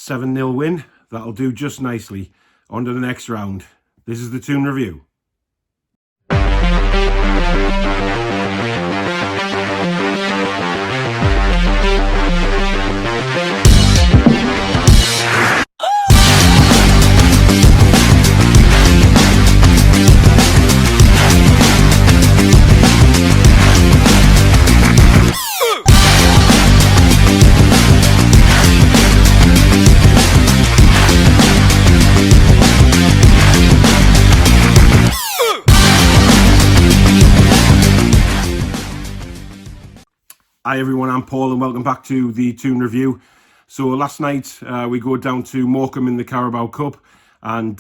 7-0 win. That'll do just nicely. On to the next round. This is the Toon Review. Hi everyone, I'm Paul and welcome back to the Toon Review. So last night we go down to Morecambe in the Carabao Cup and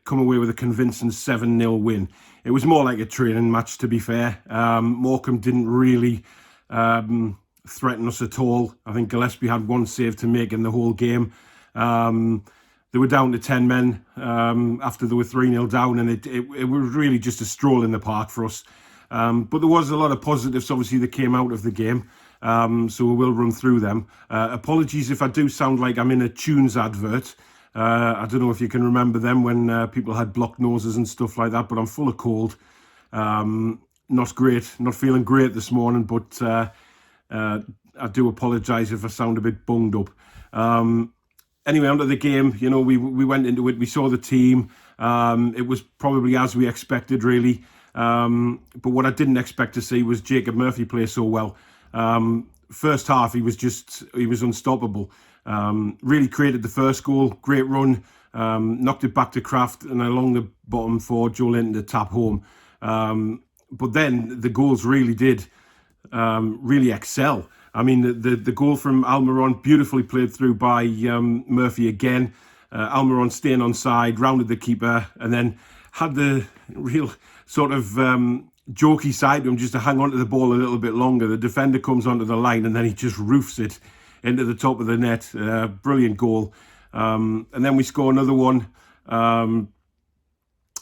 come away with a convincing 7-0 win. It was more like a training match, to be fair. Morecambe didn't really threaten us at all. I think Gillespie had one save to make in the whole game. They were down to 10 men after they were 3-0 down, and it was really just a stroll in the park for us. But there was a lot of positives, obviously, that came out of the game. So we will run through them. Apologies if I do sound like I'm in a Tunes advert. I don't know if you can remember them when people had blocked noses and stuff like that, but I'm full of cold. Not great, not feeling great this morning, but I do apologise if I sound a bit bunged up. Anyway, onto the game. You know, we went into it, we saw the team. It was probably as we expected, really. But what I didn't expect to see was Jacob Murphy play so well. First half, he was unstoppable. Really created the first goal, great run, knocked it back to Kraft and along the bottom for Joelinton to tap home. But then the goals really did really excel. I mean, the goal from Almiron, beautifully played through by Murphy again. Almiron staying on side, rounded the keeper, and then had the real sort of jokey side to him just to hang on to the ball a little bit longer. The defender comes onto the line and then he just roofs it into the top of the net. Brilliant goal. And then we score another one.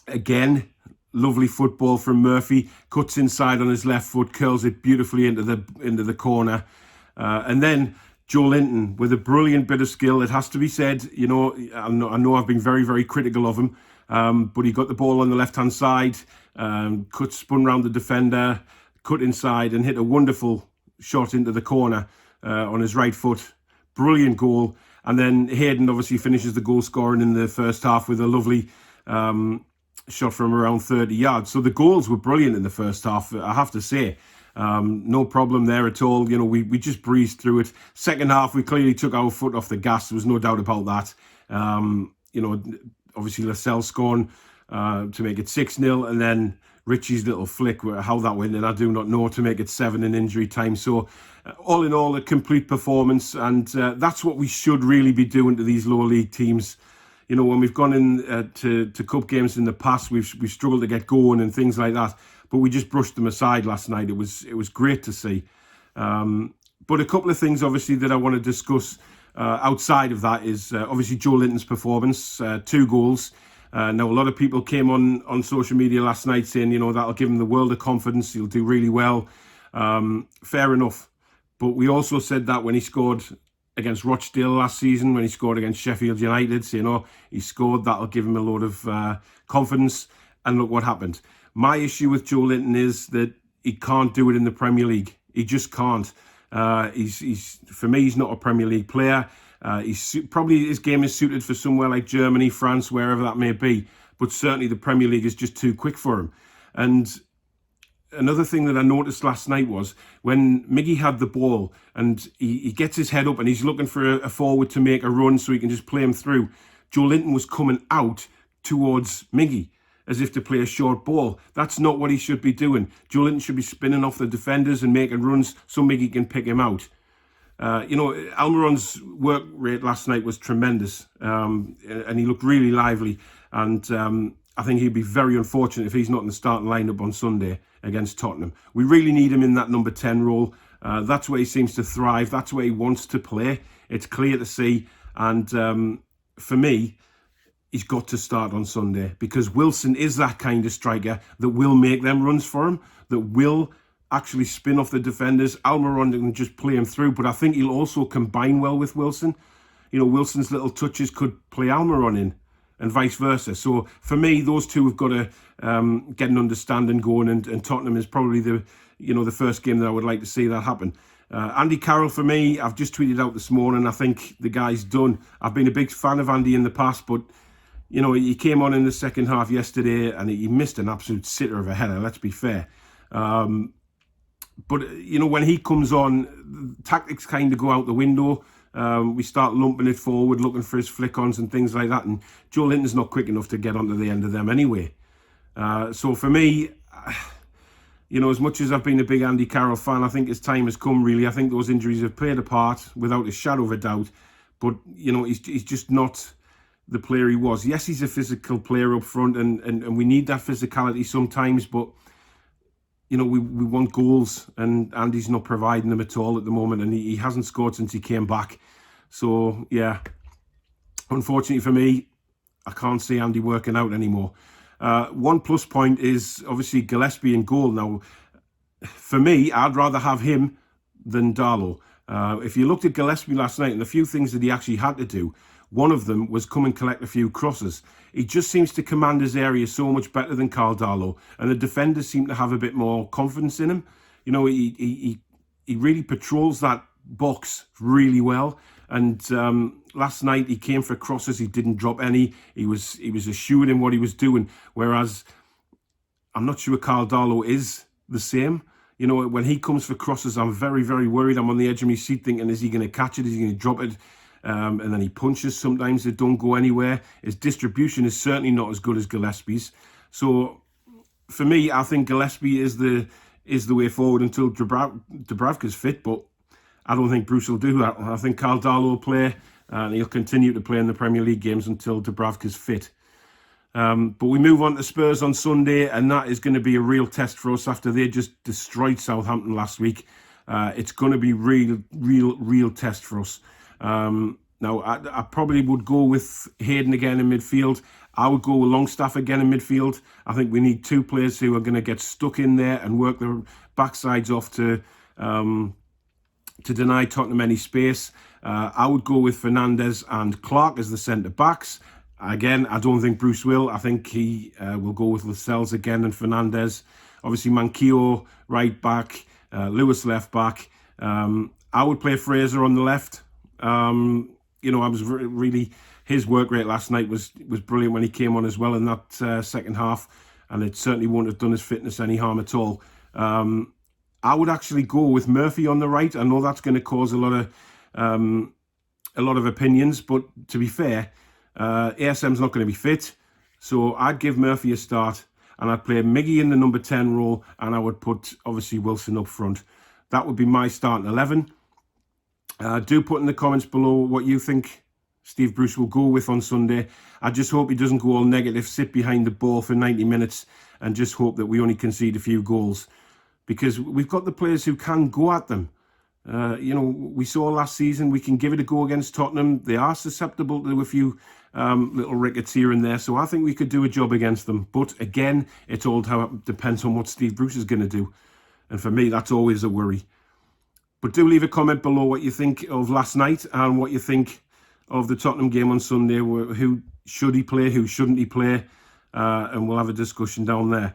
Again, lovely football from Murphy. Cuts inside on his left foot, curls it beautifully into the corner. And then Joelinton with a brilliant bit of skill. It has to be said, you know, I know I've been very, very critical of him. But he got the ball on the left-hand side, spun round the defender, cut inside and hit a wonderful shot into the corner on his right foot. Brilliant goal. And then Hayden obviously finishes the goal scoring in the first half with a lovely shot from around 30 yards. So the goals were brilliant in the first half, I have to say. No problem there at all. You know, we just breezed through it. Second half, we clearly took our foot off the gas. There was no doubt about that. You know, obviously Lascelles scoring to make it 6-0, and then Richie's little flick, how that went, and I do not know, to make it 7 in injury time. So all in all, a complete performance, and that's what we should really be doing to these lower league teams. You know, when we've gone in to cup games in the past, we've struggled to get going and things like that, but we just brushed them aside last night. It was great to see. But a couple of things, obviously, that I want to discuss outside of that is obviously Joelinton's performance, 2 goals. Now, a lot of people came on social media last night saying, you know, that'll give him the world of confidence. He'll do really well. Fair enough. But we also said that when he scored against Rochdale last season, when he scored against Sheffield United, so, you know, he scored, that'll give him a lot of confidence. And look what happened. My issue with Joelinton is that he can't do it in the Premier League. He just can't. He's for me, he's not a Premier League player. Probably his game is suited for somewhere like Germany, France, wherever that may be. But certainly the Premier League is just too quick for him. And another thing that I noticed last night was when Miggy had the ball and he gets his head up and he's looking for a forward to make a run so he can just play him through. Joelinton was coming out towards Miggy as if to play a short ball. That's not what he should be doing. Joelinton should be spinning off the defenders and making runs so Miggy can pick him out. You know, Almiron's work rate last night was tremendous, and he looked really lively. And I think he'd be very unfortunate if he's not in the starting lineup on Sunday against Tottenham. We really need him in that number 10 role. That's where he seems to thrive. That's where he wants to play. It's clear to see. And for me, he's got to start on Sunday because Wilson is that kind of striker that will make them runs for him, that will actually spin off the defenders. Almiron can just play him through, but I think he'll also combine well with Wilson. Wilson's little touches could play Almiron in, and vice versa. So for me, those two have got to get an understanding going, and Tottenham is probably the first game that I would like to see that happen. Andy Carroll, for me, I've just tweeted out this morning, I think the guy's done. I've been a big fan of Andy in the past, but he came on in the second half yesterday and he missed an absolute sitter of a header, let's be fair. But when he comes on, tactics kind of go out the window. We start lumping it forward, looking for his flick-ons and things like that, and Joelinton's not quick enough to get onto the end of them anyway. So for me, as much as I've been a big Andy Carroll fan, I think his time has come, really. I think those injuries have played a part, without a shadow of a doubt. But, he's just not the player he was. Yes, he's a physical player up front, and we need that physicality sometimes, but, we want goals, and Andy's not providing them at all at the moment, and he hasn't scored since he came back. So, yeah, unfortunately for me, I can't see Andy working out anymore. One plus point is obviously Gillespie in goal. Now, for me, I'd rather have him than Darlow. If you looked at Gillespie last night and the few things that he actually had to do, one of them was come and collect a few crosses. He just seems to command his area so much better than Carl Darlow, and the defenders seem to have a bit more confidence in him. He really patrols that box really well. And last night he came for crosses. He didn't drop any. He was assured in what he was doing. Whereas I'm not sure Carl Darlow is the same. When he comes for crosses, I'm very, very worried. I'm on the edge of my seat thinking, is he going to catch it? Is he going to drop it? And then he punches sometimes that don't go anywhere. His distribution is certainly not as good as Gillespie's. So for me, I think Gillespie is the way forward until Dubravka's fit. But I don't think Bruce will do that. I think Carl Darlow will play, and he'll continue to play in the Premier League games until Dubravka's fit. But we move on to Spurs on Sunday, and that is going to be a real test for us after they just destroyed Southampton last week. It's going to be real test for us. Now, I probably would go with Hayden again in midfield. I would go with Longstaff again in midfield. I think we need two players who are going to get stuck in there and work their backsides off to deny Tottenham any space. I would go with Fernandes and Clark as the centre-backs. Again, I don't think Bruce will. I think he will go with Lascelles again and Fernandes. Obviously, Manquillo right back, Lewis left back. I would play Fraser on the left. I was really... His work rate last night was brilliant when he came on as well in that second half, and it certainly wouldn't have done his fitness any harm at all. I would actually go with Murphy on the right. I know that's going to cause a lot of opinions, but to be fair, ASM's not going to be fit, so I'd give Murphy a start, and I'd play Miggy in the number 10 role, and I would put obviously Wilson up front. That would be my starting 11. Do put in the comments below what you think Steve Bruce will go with on Sunday. I just hope he doesn't go all negative, sit behind the ball for 90 minutes and just hope that we only concede a few goals, because we've got the players who can go at them. We saw last season we can give it a go against Tottenham. They are susceptible to a few little rickets here and there, so I think we could do a job against them. But again, it all depends on what Steve Bruce is going to do, and for me that's always a worry. But do leave a comment below what you think of last night and what you think of the Tottenham game on Sunday. Who should he play, who shouldn't he play, and we'll have a discussion down there.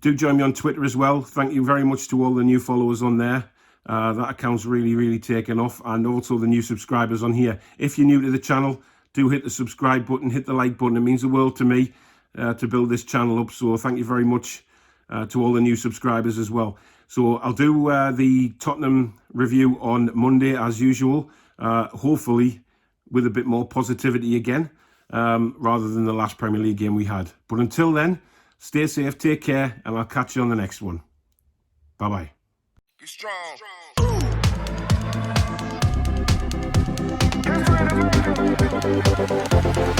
Do join me on Twitter as well. Thank you very much to all the new followers on there. That account's really taken off, and also the new subscribers on here. If you're new to the channel, do hit the subscribe button, hit the like button. It means the world to me to build this channel up, so thank you very much to all the new subscribers as well. So I'll do the Tottenham review on Monday as usual, hopefully with a bit more positivity again, rather than the last Premier League game we had. But until then, stay safe, take care, and I'll catch you on the next one. Bye-bye. Be strong. Be strong.